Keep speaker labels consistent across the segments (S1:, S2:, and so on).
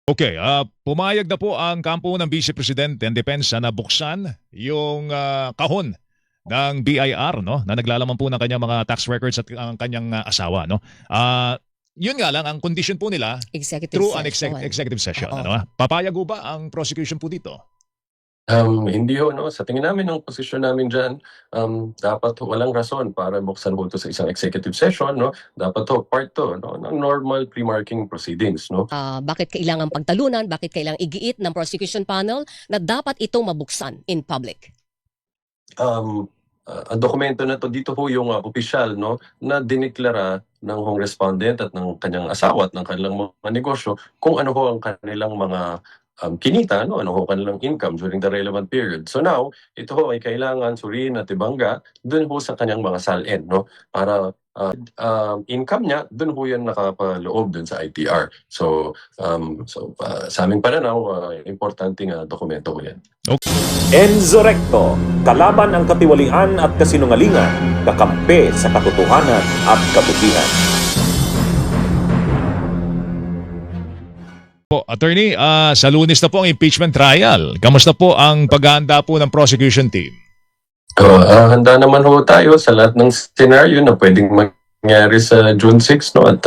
S1: Okay, pumayag na po ang kampo ng Vice Presidente ng Depensa na buksan yung kahon ng BIR, no, na naglalaman po ng kanyang mga tax records at ang kanyang asawa, no. Yun nga lang ang condition po nila
S2: Executive
S1: through an
S2: session.
S1: executive session,
S2: Oo.
S1: ano. Papayag po ba ang prosecution po dito?
S3: Hindi ho 'no, sa tingin namin ang posisyon namin diyan, dapat ho walang rason para buksan ho 'to sa isang executive session 'no. Dapat ho part 'to 'no ng normal pre-marking proceedings 'no.
S2: Bakit kailangan pagtalunan, bakit kailangang igiit ng prosecution panel na dapat itong mabuksan in public?
S3: Ang dokumento na 'to dito ho yung opisyal 'no, na diniklara ng hong respondent at ng kanyang asawa at ng kanilang mga negosyo kung ano ho ang kanilang mga kinita 'no, ano ho kanilang income during the relevant period. So now, ito ho ay kailangan suriin at ibangga dun ho sa kanyang mga SALN 'no, para income niya dun ho yan nakapaloob dun sa ITR. Sa aming pananaw, importanteng dokumento ho yan.
S4: Enzo Recto, kalaban ang katiwalian at kasinungalingan, kakampi sa katotohanan at kabutihan.
S1: Po, attorney, sa Lunes na po ang impeachment trial. Kamusta po ang paghahanda po ng prosecution team?
S3: Handa naman ho tayo sa lahat ng scenario na pwedeng mangyari sa June 6 no, at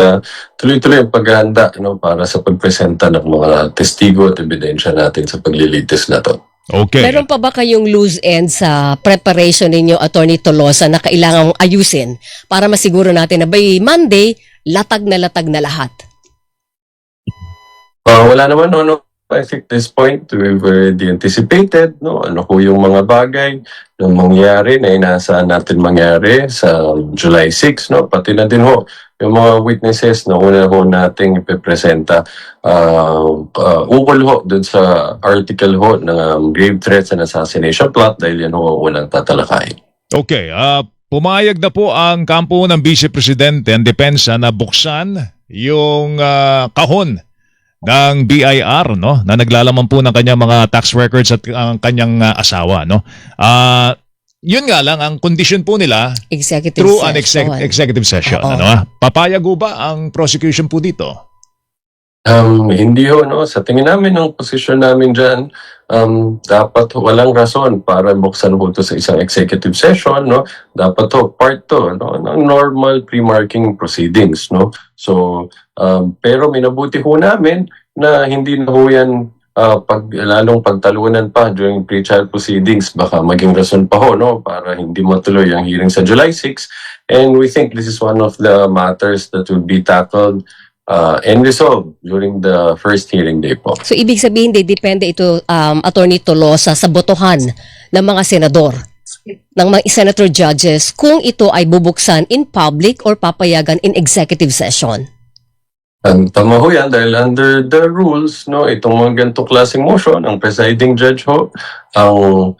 S3: tuloy-tuloy ang paghahanda no, para sa pagpresenta ng mga testigo at ebidensya natin sa paglilitis na to.
S1: Okay.
S2: Meron pa ba kayong loose end sa preparation ninyo, Attorney Tolosa, na kailangang ayusin para masiguro natin na by Monday, latag na lahat?
S3: Wala naman no. I think this point we've already anticipated no ano ho yung mga bagay na mangyari na inaasahan natin mangyari sa July 6 no, pati na din ho yung mga witnesses na una ho nating ipepresenta ukol ho dun sa article ho ng grave threats and assassination plot dahil yan ho unang tatalakayin.
S1: Okay, pumayag na po ang kampo ng Vice Presidente ng Depensa na buksan yung kahon ng BIR, no, na naglalaman po ng kanyang mga tax records at ang kanyang asawa, no. Yun nga lang ang condition po nila
S2: Executive
S1: through
S2: session.
S1: an executive session,
S2: Oo.
S1: ano. Papayag po ba ang prosecution po dito?
S3: Hindi ho no, sa tingin namin ang posisyon namin diyan, dapat ho walang rason para buksan ho 'to sa isang executive session 'no. Dapat ho part 'to no ng normal pre-marking proceedings 'no. So, pero minabuti ho namin na hindi na ho yan lalong pagtalunan pa during pre-trial proceedings, baka maging rason pa ho no para hindi matuloy ang hearing sa July 6, and we think this is one of the matters that will be tackled and resolved during the first hearing day po.
S2: So ibig sabihin, depende ito, Attorney Tolosa, sa botohan ng mga senador, ng mga senator judges, kung ito ay bubuksan in public or papayagan in executive session.
S3: Tama ho yan dahil under the rules, no, itong mga ganitong klaseng motion, ang presiding judge ho, ang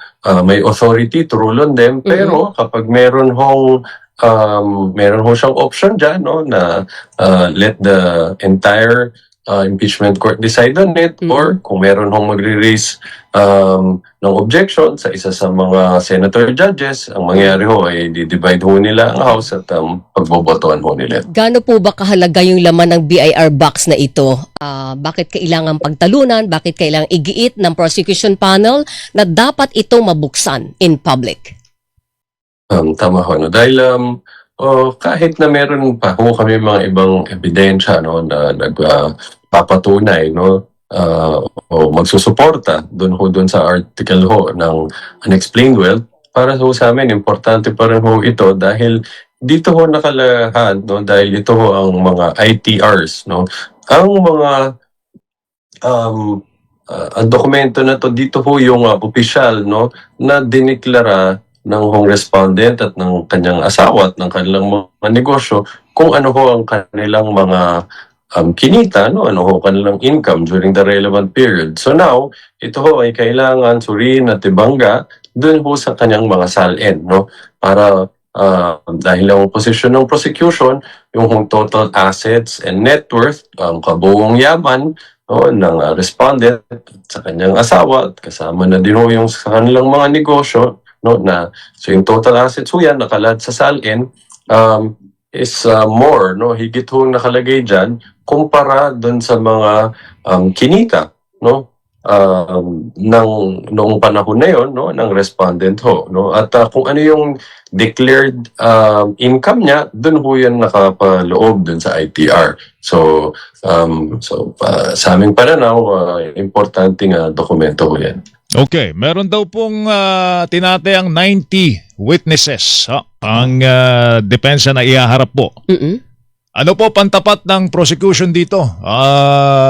S3: may authority to rule on them, pero kapag meron ho siyang option dyan, no, na let the entire impeachment court decide on it, or kung meron hong magre-raise ng objection sa isa sa mga senator judges, ang mangyayari ho ay di-divide ho nila ang House at pagbobotohan ho nila.
S2: Gaano po ba kahalaga yung laman ng BIR box na ito? Bakit kailangan pagtalunan? Bakit kailangang igiit ng prosecution panel na dapat itong mabuksan in public?
S3: Tama ho, no? Dahil kahit na meron pa ho kami mga ibang ebidensya no, na nagpapatunay no, o magsusuporta doon sa article ho ng unexplained wealth, para ho sa amin importante pa rin ho ito dahil dito ho nakalahad no, dahil ito ho ang mga ITRs no, ang mga ang dokumento na to dito ho yung opisyal no na diniklara ng hong respondent at ng kanyang asawa at ng kanilang mga negosyo kung ano ho ang kanilang mga kinita, no, ano ho kanilang income during the relevant period. So now, ito ho ay kailangan suriin at ibangga dun ho sa kanyang mga SALN, no, para dahil ang posisyon ng prosecution, yung total assets and net worth, ang kabuong yaman no, ng respondent at sa kanyang asawa at kasama na din ho yung sa kanilang mga negosyo, no, na so yung total assets ho yan nakalad sa SALN is more no, higit ho nakalagay diyan kumpara doon sa mga kinita, no? Noong panahon na yon, no, ng respondent ho, no, at kung ano yung declared income niya, doon ho yan nakapaloob doon sa ITR. So sa aming pananaw, importanteng dokumento ho yan.
S1: Okay, meron daw pong tinatayang 90 witnesses ang depensa na ihaharap po.
S2: Mm-mm.
S1: Ano po pantapat ng prosecution dito,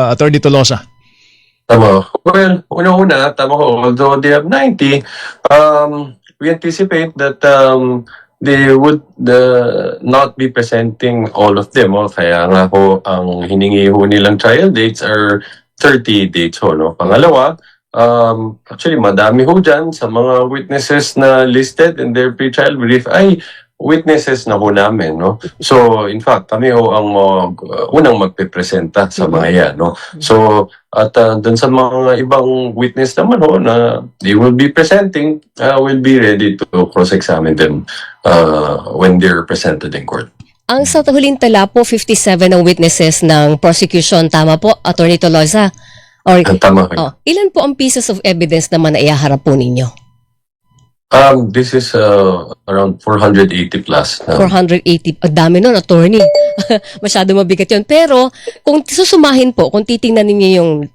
S1: Attorney Tolosa?
S3: Tama. Well, una-una, tama ko, although they have 90, we anticipate that they would not be presenting all of them. Kaya nga ho, ang hiningi ho nilang trial dates are 30 dates ho. No? Pangalawa, actually, madami ho dyan sa mga witnesses na listed in their pre-trial brief ay witnesses na ho namin, no? So, in fact, kami ho ang unang magpipresenta sa mga yan, no? So, at dun sa mga ibang witness naman ho na they will be presenting, we'll be ready to cross-examine them when they're presented in court.
S2: Ang sa huling tala po, 57 ang witnesses ng prosecution. Tama po, Attorney Tolosa? Or,
S3: Tama.
S2: ilan po ang pieces of evidence naman na ihaharap po ninyo?
S3: This is around 480 plus.
S2: 480. Ang dami nun, attorney. Masyado mabigat yun. Pero, kung susumahin po, kung titingnan ninyo yung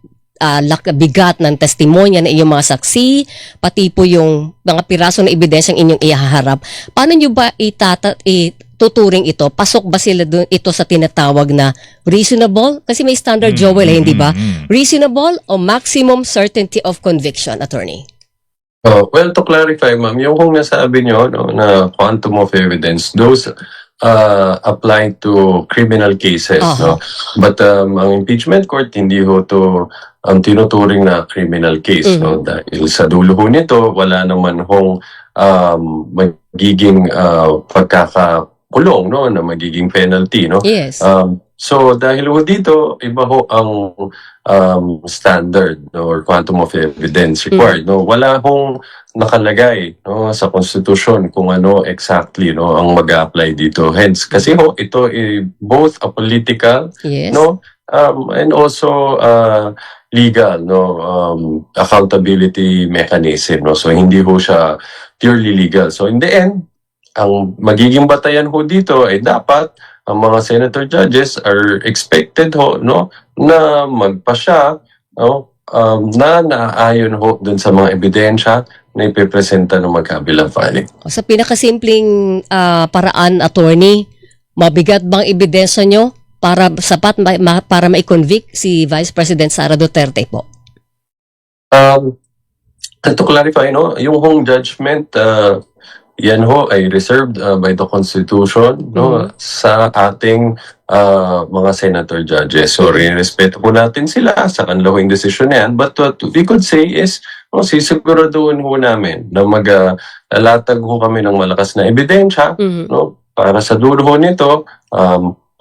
S2: bigat ng testimonya ng inyong mga saksi, pati po yung mga piraso ng ebidensyang inyong ihaharap, paano nyo ba tuturing ito? Pasok ba sila doon ito sa tinatawag na reasonable? Kasi may standard, Joel, hindi ba? Reasonable o maximum certainty of conviction, attorney?
S3: Well, to clarify, ma'am, yung kung nasabi nyo, no, na quantum of evidence, those apply to criminal cases. No? But ang impeachment court, hindi ho to tinuturing na criminal case. No? Dahil sa dulo ho nito, wala naman hong magiging pagkakakulong, no, na magiging penalty. No?
S2: Yes.
S3: So dahil ho dito, iba ho ang standard, no, or quantum of evidence required. No? Wala hong nakalagay, no, sa Constitution kung ano exactly, no, ang mag-apply dito. Hence, kasi ho, ito both a political,
S2: Yes.
S3: no, and also legal, no, accountability mechanism. No? So hindi ho siya purely legal. So in the end, ang magiging batayan ho dito ay dapat ang mga senator judges are expected ho, no, na magpasya, no, na naayon ho dun sa mga ebidensya na ipipresenta ng magkabilang filing.
S2: Sa pinakasimpleng paraan, attorney, mabigat bang ebidensya nyo para sapat para ma-convict si Vice President Sara Duterte po?
S3: To clarify, no, yung hong judgment, yan ho ay reserved by the Constitution, no, sa ating mga senator judges. So, respeto po natin sila sa kanilang desisyon na yan. But what we could say is, no, sisiguraduhin ho namin na maglatag ho kami ng malakas na ebidensya, no, para sa dulo ho nito,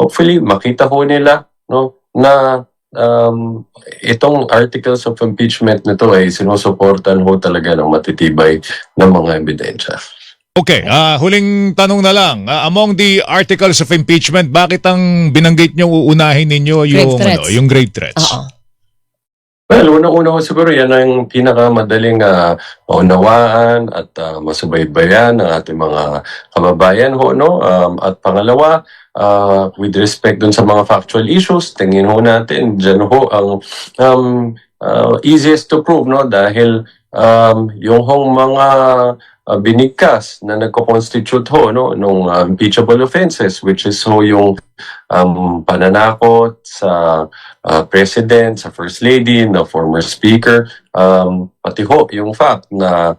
S3: hopefully makita ho nila, no, na itong articles of impeachment nito ay sinusuportan ho talaga ng matitibay ng mga ebidensya.
S1: Okay, huling tanong na lang. Among the articles of impeachment, bakit ang binanggit nyo uunahin ninyo yung
S2: Grave threats.
S1: yung grave threats?
S2: Oo.
S3: Well, unang-una ko siguro yan ang pinakamadaling maunawaan at masubaybayan ng ating mga kababayan ho, no? At pangalawa, with respect dun sa mga factual issues, tingin ho natin, dyan ho ang easiest to prove, no? Dahil yung hong mga binigkas na nagko-constitute ho, no, nung impeachable offenses, which is ho yung pananakot sa president, sa first lady, na former speaker, pati ho yung fact na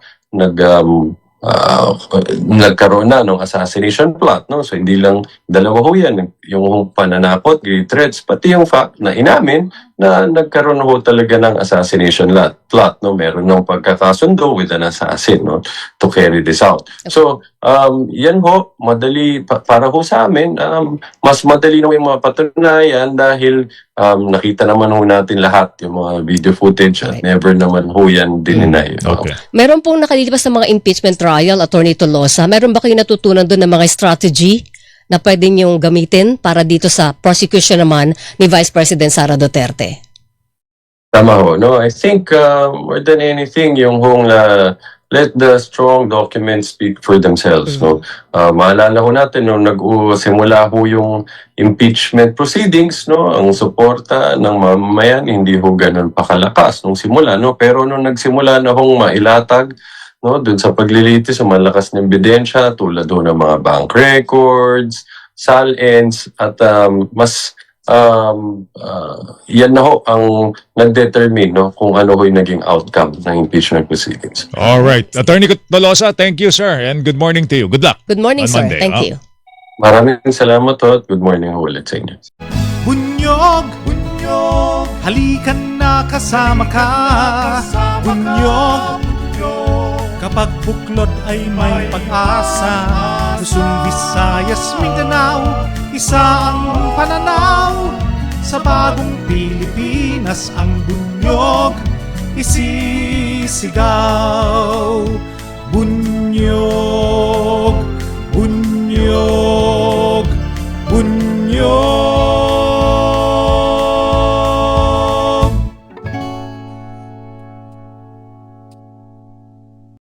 S3: nagkaroon na ng assassination plot, no? So hindi lang dalawa ho yan, yung pananakot, grave threats, pati yung fact na inamin na nagkaroon ho talaga ng assassination plot, no? Meron ng pagkakasundo with an assassin, no, to carry this out. So yan ho, madali para ho sa amin, mas madali na yung mga patunayan dahil nakita naman ho natin lahat yung mga video footage at never naman ho yan dininay.
S1: Okay.
S2: Meron pong nakalilipas ng mga impeachment trial, Attorney Tolosa. Meron ba kayo natutunan doon ng mga strategy na pwede niyong gamitin para dito sa prosecution naman ni Vice President Sara Duterte?
S3: Tama ho, no? I think more than anything, yung hong let the strong documents speak for themselves, no? Maalala ho natin nung nag-simula ho yung impeachment proceedings, no? Ang suporta ng mamamayan hindi ho ganun pakalakas nung simula, no? Pero nung nagsimula na hong mailatag, no, dun sa paglilitis sa malakas na ebidensya tulad ho ng mga bank records, SALENS, at mas yan na ho ang nag-determine, no, kung ano ho yung naging outcome ng impeachment proceedings.
S1: All right. Attorney Tolosa, thank you, sir, and good morning to you. Good luck.
S2: Good morning,
S1: On
S2: sir.
S1: Monday,
S2: Thank
S1: ah.
S2: you.
S3: Maraming salamat ho at good morning ho ulit sa inyo.
S5: Bunyog, bunyog, halikan na kasama ka. Bunyog, kapag buklod ay may pag-asa. Luzon, Visayas, Mindanao, isa ang pananaw. Sa bagong Pilipinas ang bunyog isisigaw.